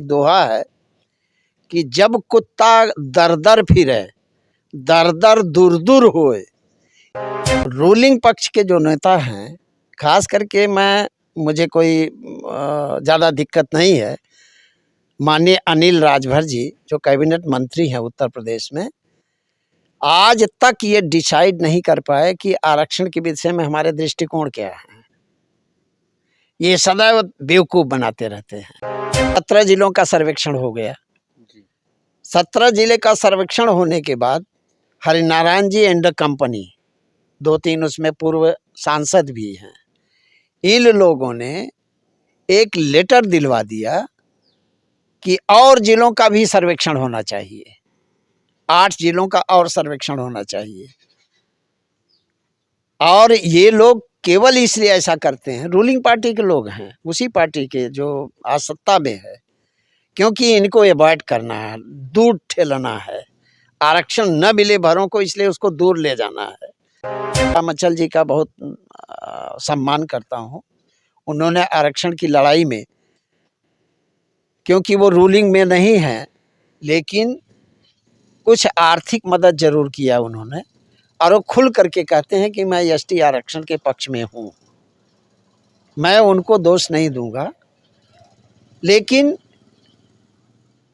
एक दोहा है कि जब कुत्ता दर दर फिरे, दर दर दूर दूर होए। रूलिंग पक्ष के जो नेता हैं, खास करके मुझे कोई ज़्यादा दिक्कत नहीं है। माननीय अनिल राजभर जी जो कैबिनेट मंत्री हैं उत्तर प्रदेश में, आज तक ये डिसाइड नहीं कर पाए कि आरक्षण के विषय में हमारे दृष्टिकोण क्या है। ये सदैव बेवकूफ़ बनाते रहते हैं। 17 जिलों का सर्वेक्षण हो गया। 17 जिले का सर्वेक्षण होने के बाद हरिनारायण जी एंड कंपनी, 2-3 उसमें पूर्व सांसद भी हैं, इन लोगों ने एक लेटर दिलवा दिया कि और जिलों का भी सर्वेक्षण होना चाहिए, 8 जिलों का और सर्वेक्षण होना चाहिए। और ये लोग केवल इसलिए ऐसा करते हैं, रूलिंग पार्टी के लोग हैं, उसी पार्टी के जो आज सत्ता में है, क्योंकि इनको अवॉइड करना है, दूर ठेलना है। आरक्षण न मिले भरों को, इसलिए उसको दूर ले जाना है। रामचल जी का बहुत सम्मान करता हूँ। उन्होंने आरक्षण की लड़ाई में, क्योंकि वो रूलिंग में नहीं है, लेकिन कुछ आर्थिक मदद जरूर किया उन्होंने, और वो खुल करके कहते हैं कि मैं एसटी आरक्षण के पक्ष में हूँ। मैं उनको दोष नहीं दूंगा, लेकिन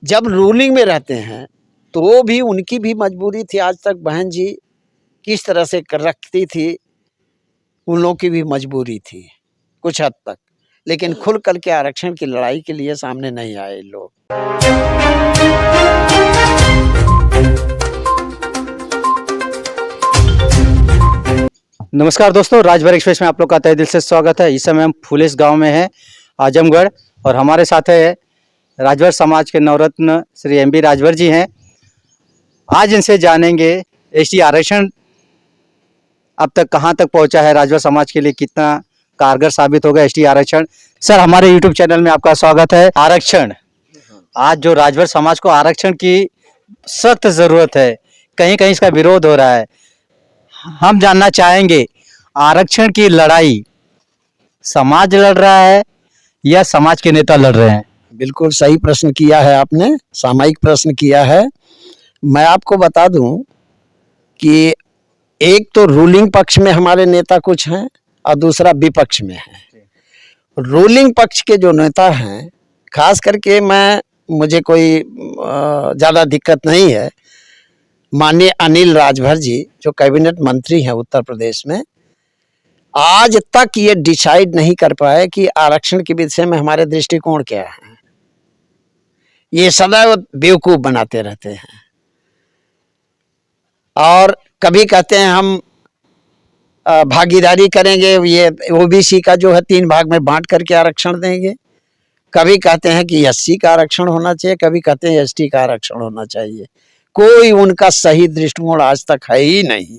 जब रूलिंग में रहते हैं तो भी उनकी भी मजबूरी थी। आज तक बहन जी किस तरह से रखती थी, उन लोगों की भी मजबूरी थी कुछ हद तक, लेकिन खुल करके आरक्षण की लड़ाई के लिए सामने नहीं आए लोग। नमस्कार दोस्तों, राजभर एक्सप्रेस में आप लोग का तहे दिल से स्वागत है। इस समय हम फुलेस गांव में हैं, आजमगढ़, और हमारे साथ है राजभर समाज के नवरत्न श्री एम बी राजभर जी हैं। आज इनसे जानेंगे एसटी आरक्षण अब तक कहां तक पहुंचा है, राजभर समाज के लिए कितना कारगर साबित होगा एसटी आरक्षण। सर, हमारे यूट्यूब चैनल में आपका स्वागत है। आरक्षण, आज जो राजभर समाज को आरक्षण की सख्त जरूरत है, कहीं कहीं इसका विरोध हो रहा है। हम जानना चाहेंगे, आरक्षण की लड़ाई समाज लड़ रहा है या समाज के नेता लड़ रहे हैं? बिल्कुल सही प्रश्न किया है आपने, सामयिक प्रश्न किया है। मैं आपको बता दूं कि एक तो रूलिंग पक्ष में हमारे नेता कुछ हैं और दूसरा विपक्ष में है। रूलिंग पक्ष के जो नेता हैं, खास करके मुझे कोई ज़्यादा दिक्कत नहीं है। माननीय अनिल राजभर जी जो कैबिनेट मंत्री हैं उत्तर प्रदेश में, आज तक ये डिसाइड नहीं कर पाए कि आरक्षण के विषय में हमारे दृष्टिकोण क्या है। ये सदैव बेवकूफ़ बनाते रहते हैं, और कभी कहते हैं हम भागीदारी करेंगे, ये ओबीसी का जो है 3 भाग में बांट करके आरक्षण देंगे। कभी कहते हैं कि एससी का आरक्षण होना चाहिए, कभी कहते हैं एसटी का आरक्षण होना चाहिए। कोई उनका सही दृष्टिकोण आज तक है ही नहीं,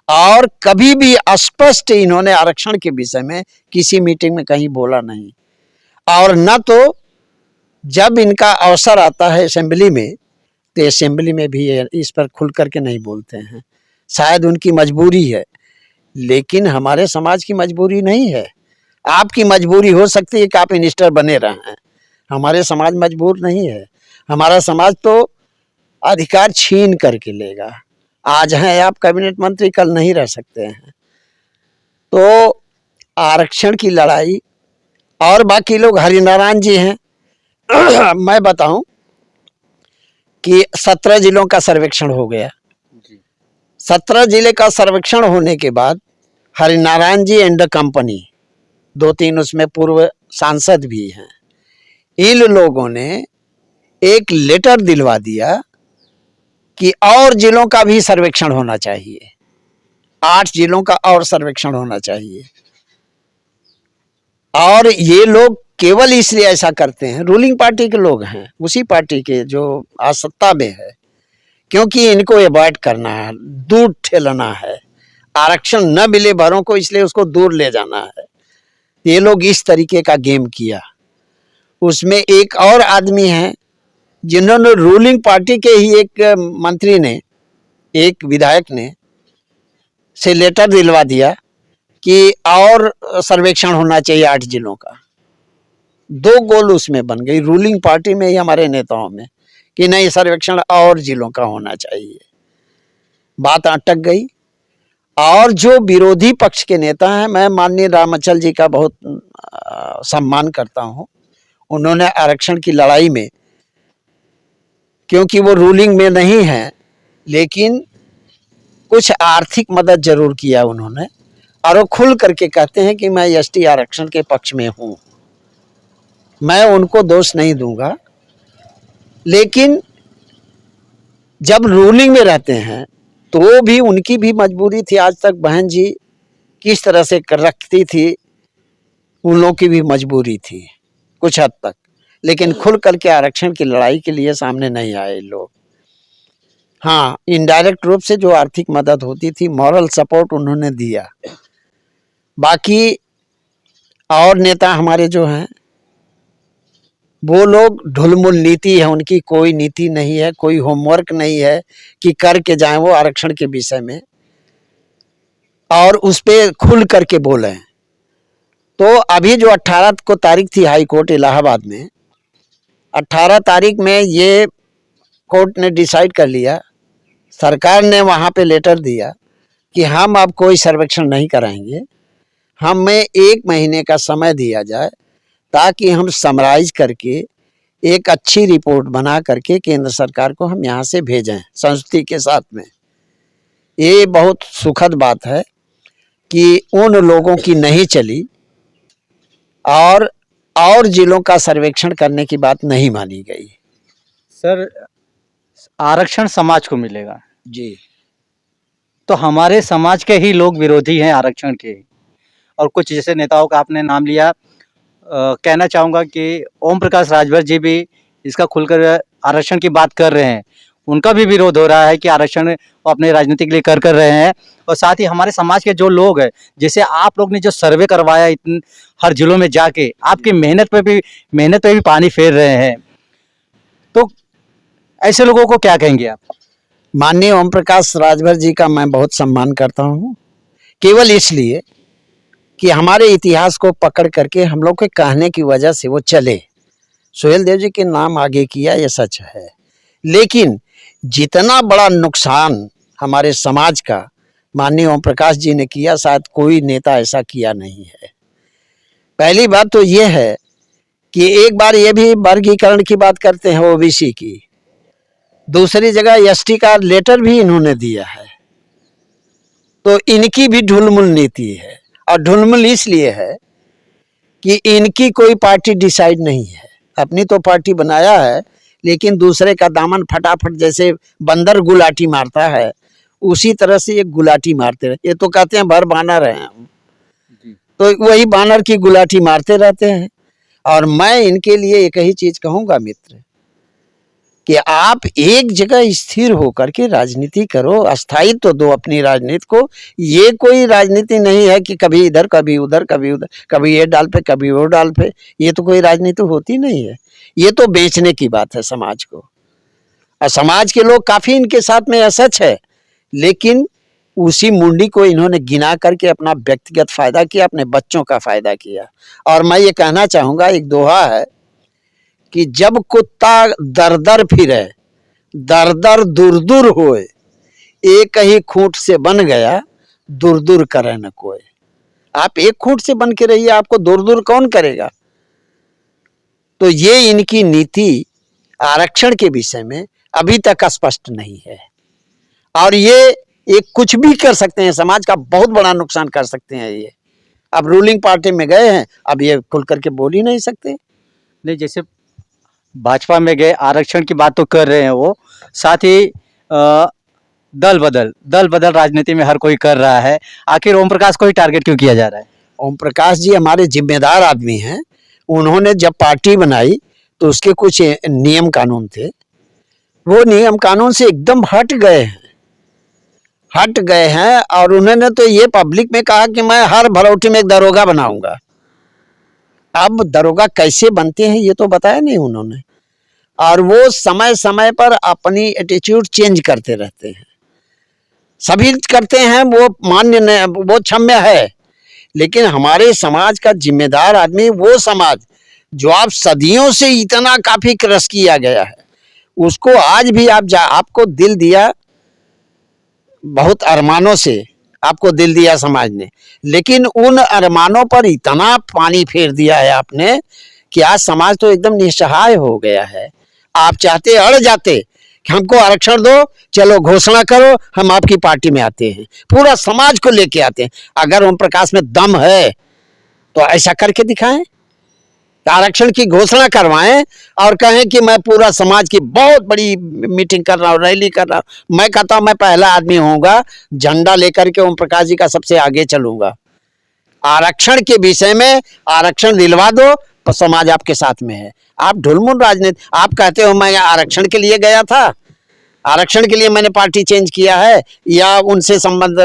और कभी भी स्पष्ट इन्होंने आरक्षण के विषय में किसी मीटिंग में कहीं बोला नहीं। और न तो जब इनका अवसर आता है असेंबली में, तो असेंबली में भी इस पर खुल करके नहीं बोलते हैं। शायद उनकी मजबूरी है, लेकिन हमारे समाज की मजबूरी नहीं है। आपकी मजबूरी हो सकती है कि आप मिनिस्टर बने रहें, हमारे समाज मजबूर नहीं है। हमारा समाज तो अधिकार छीन करके लेगा। आज हैं आप कैबिनेट मंत्री, कल नहीं रह सकते हैं। तो आरक्षण की लड़ाई, और बाकी लोग, हरिनारायण जी हैं मैं बताऊं कि 17 जिलों का सर्वेक्षण हो गया। 17 जिले का सर्वेक्षण होने के बाद हरिनारायण जी एंड कंपनी, 2-3 उसमें पूर्व सांसद भी हैं, इन लोगों ने एक लेटर दिलवा दिया कि और जिलों का भी सर्वेक्षण होना चाहिए, 8 जिलों का और सर्वेक्षण होना चाहिए। और ये लोग केवल इसलिए ऐसा करते हैं, रूलिंग पार्टी के लोग हैं, उसी पार्टी के जो आज सत्ता में है, क्योंकि इनको अवॉइड करना है, दूर ठेलना है। आरक्षण न मिले भरों को, इसलिए उसको दूर ले जाना है। ये लोग इस तरीके का गेम किया। उसमें एक और आदमी है जिन्होंने रूलिंग पार्टी के ही एक मंत्री ने, एक विधायक ने से लेटर दिलवा दिया कि और सर्वेक्षण होना चाहिए 8 जिलों का। दो गोल उसमें बन गई, रूलिंग पार्टी में ही, हमारे नेताओं में, कि नहीं सर्वेक्षण और जिलों का होना चाहिए। बात अटक गई। और जो विरोधी पक्ष के नेता हैं, मैं माननीय रामाचल जी का बहुत सम्मान करता हूं। उन्होंने आरक्षण की लड़ाई में, क्योंकि वो रूलिंग में नहीं है, लेकिन कुछ आर्थिक मदद जरूर किया उन्होंने, और वो खुल करके कहते हैं कि मैं एसटी आरक्षण के पक्ष में हूं। मैं उनको दोष नहीं दूंगा, लेकिन जब रूलिंग में रहते हैं तो भी उनकी भी मजबूरी थी। आज तक बहन जी किस तरह से रखती थी, उन लोगों की भी मजबूरी थी कुछ हद तक, लेकिन खुल करके आरक्षण की लड़ाई के लिए सामने नहीं आए लोग। हाँ, इनडायरेक्ट रूप से जो आर्थिक मदद होती थी, मॉरल सपोर्ट उन्होंने दिया। बाकी और नेता हमारे जो हैं, वो लोग ढुलमुल नीति है उनकी, कोई नीति नहीं है, कोई होमवर्क नहीं है कि करके जाएं वो आरक्षण के विषय में और उस पे खुल करके बोले। तो अभी जो 18 को तारीख थी हाई कोर्ट इलाहाबाद में, 18 तारीख में ये कोर्ट ने डिसाइड कर लिया, सरकार ने वहाँ पे लेटर दिया कि हम अब कोई सर्वेक्षण नहीं कराएंगे, हमें 1 महीने का समय दिया जाए ताकि हम समराइज करके एक अच्छी रिपोर्ट बना करके केंद्र सरकार को हम यहाँ से भेजें संस्तुति के साथ में। ये बहुत सुखद बात है कि उन लोगों की नहीं चली और जिलों का सर्वेक्षण करने की बात नहीं मानी गई। सर, आरक्षण समाज को मिलेगा जी, तो हमारे समाज के ही लोग विरोधी हैं आरक्षण के, और कुछ जैसे नेताओं का आपने नाम लिया, कहना चाहूँगा कि ओम प्रकाश राजभर जी भी इसका खुलकर आरक्षण की बात कर रहे हैं। उनका भी विरोध हो रहा है कि आरक्षण वो अपने राजनीति के लिए कर रहे हैं, और साथ ही हमारे समाज के जो लोग हैं, जैसे आप लोग ने जो सर्वे करवाया हर जिलों में जाके, आपकी मेहनत पे भी पानी फेर रहे हैं, तो ऐसे लोगों को क्या कहेंगे आप? माननीय ओम प्रकाश राजभर जी का मैं बहुत सम्मान करता हूँ, केवल इसलिए कि हमारे इतिहास को पकड़ करके हम लोग के कहने की वजह से वो चले। सोहेल देव जी के नाम आगे किया, ये सच है, लेकिन जितना बड़ा नुकसान हमारे समाज का माननीय ओम प्रकाश जी ने किया, शायद कोई नेता ऐसा किया नहीं है। पहली बात तो ये है कि एक बार ये भी वर्गीकरण की बात करते हैं ओबीसी की, दूसरी जगह एसटी का लेटर भी इन्होंने दिया है, तो इनकी भी ढुलमुल नीति है। और ढुलमुल इसलिए है कि इनकी कोई पार्टी डिसाइड नहीं है, अपनी तो पार्टी बनाया है, लेकिन दूसरे का दामन फटाफट जैसे बंदर गुलाटी मारता है, उसी तरह से ये गुलाटी मारते रहे। ये तो कहते हैं भर बानर हैं हम, तो वही बानर की गुलाटी मारते रहते हैं। और मैं इनके लिए एक ही चीज कहूंगा मित्र, कि आप एक जगह स्थिर होकर के राजनीति करो, अस्थायित्व तो दो अपनी राजनीति को। ये कोई राजनीति नहीं है कि कभी इधर कभी उधर, कभी उधर, कभी ये डाल पे कभी वो डाल पे, ये तो कोई राजनीति होती नहीं है। ये तो बेचने की बात है समाज को, और समाज के लोग काफी इनके साथ में सच है, लेकिन उसी मुंडी को इन्होंने गिना करके अपना व्यक्तिगत फायदा किया, अपने बच्चों का फायदा किया। और मैं ये कहना चाहूंगा, एक दोहा है कि जब कुत्ता दर दर फिरे, दर दर दूर दूर होए, एक ही खूंट से बन गया, दूर दूर करे न कोई। आप एक खूंट से बन के रहिए, आपको दूर दूर कौन करेगा? तो ये इनकी नीति आरक्षण के विषय में अभी तक स्पष्ट नहीं है, और ये कुछ भी कर सकते हैं, समाज का बहुत बड़ा नुकसान कर सकते हैं। ये अब रूलिंग पार्टी में गए हैं, अब ये खुल करके बोल ही नहीं सकते। नहीं, जैसे भाजपा में गए, आरक्षण की बात तो कर रहे हैं वो, साथ ही दल बदल राजनीति में हर कोई कर रहा है, आखिर ओम प्रकाश को ही टारगेट क्यों किया जा रहा है? ओम प्रकाश जी हमारे जिम्मेदार आदमी हैं। उन्होंने जब पार्टी बनाई तो उसके कुछ नियम कानून थे, वो नियम कानून से एकदम हट गए हैं। और उन्होंने तो ये पब्लिक में कहा कि मैं हर भरौटी में एक दरोगा बनाऊंगा। अब दरोगा कैसे बनते हैं ये तो बताया नहीं उन्होंने, और वो समय समय पर अपनी एटीट्यूड चेंज करते रहते हैं। सभी करते हैं, वो मान्य, वो क्षम्य है, लेकिन हमारे समाज का जिम्मेदार आदमी, वो समाज जो आप सदियों से इतना काफी क्रश किया गया है, उसको आज भी आपको दिल दिया, बहुत अरमानों से आपको दिल दिया समाज ने, लेकिन उन अरमानों पर इतना पानी फेर दिया है आपने कि आज समाज तो एकदम निस्सहाय हो गया है। आप चाहते अड़ जाते कि हमको आरक्षण दो, चलो घोषणा करो, हम आपकी पार्टी में आते हैं, पूरा समाज को लेके आते हैं। अगर ओम प्रकाश में दम है तो ऐसा करके दिखाएं, आरक्षण की घोषणा करवाएं और कहें कि मैं पूरा समाज की बहुत बड़ी मीटिंग कर रहा हूँ, रैली कर रहा हूँ। मैं कहता हूँ मैं पहला आदमी होऊंगा, झंडा लेकर के ओम प्रकाश जी का सबसे आगे चलूंगा। आरक्षण के विषय में आरक्षण दिलवा दो तो समाज आपके साथ में है। आप ढुलमुल राजनीति, आप कहते हो मैं आरक्षण के लिए गया था, आरक्षण के लिए मैंने पार्टी चेंज किया है या उनसे संबंध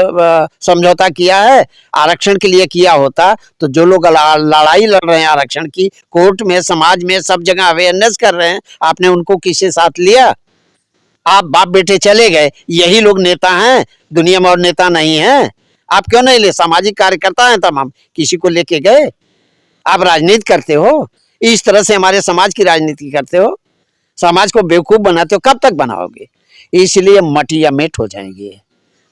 समझौता किया है। आरक्षण के लिए किया होता तो जो लोग लड़ाई लड़ रहे हैं आरक्षण की, कोर्ट में, समाज में, सब जगह अवेयरनेस कर रहे हैं, आपने उनको किसके साथ लिया? आप बाप बेटे चले गए, यही लोग नेता हैं, दुनिया में और नेता नहीं है। आप क्यों नहीं ले? सामाजिक कार्यकर्ता हैं तमाम, किसी को लेके गए? आप राजनीति करते हो, इस तरह से हमारे समाज की राजनीति करते हो, समाज को बेवकूफ बनाते हो। कब तक बनाओगे? इसलिए मटिया मेट हो जाएंगे,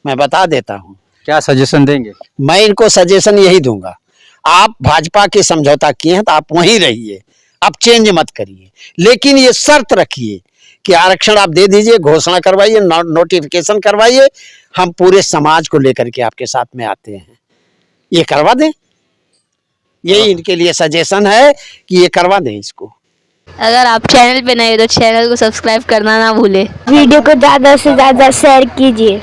मैं बता देता हूँ। क्या सजेशन देंगे? मैं इनको सजेशन यही दूंगा, आप भाजपा के समझौता किए हैं तो आप वहीं रहिए, आप चेंज मत करिए, लेकिन ये शर्त रखिए कि आरक्षण आप दे दीजिए, घोषणा करवाइए, नोटिफिकेशन करवाइए, हम पूरे समाज को लेकर के आपके साथ में आते हैं, ये करवा दें। यही इनके लिए सजेशन है कि ये करवा दें इसको। अगर आप चैनल पे नए हो तो चैनल को सब्सक्राइब करना ना भूले। वीडियो को ज़्यादा से ज़्यादा शेयर कीजिए।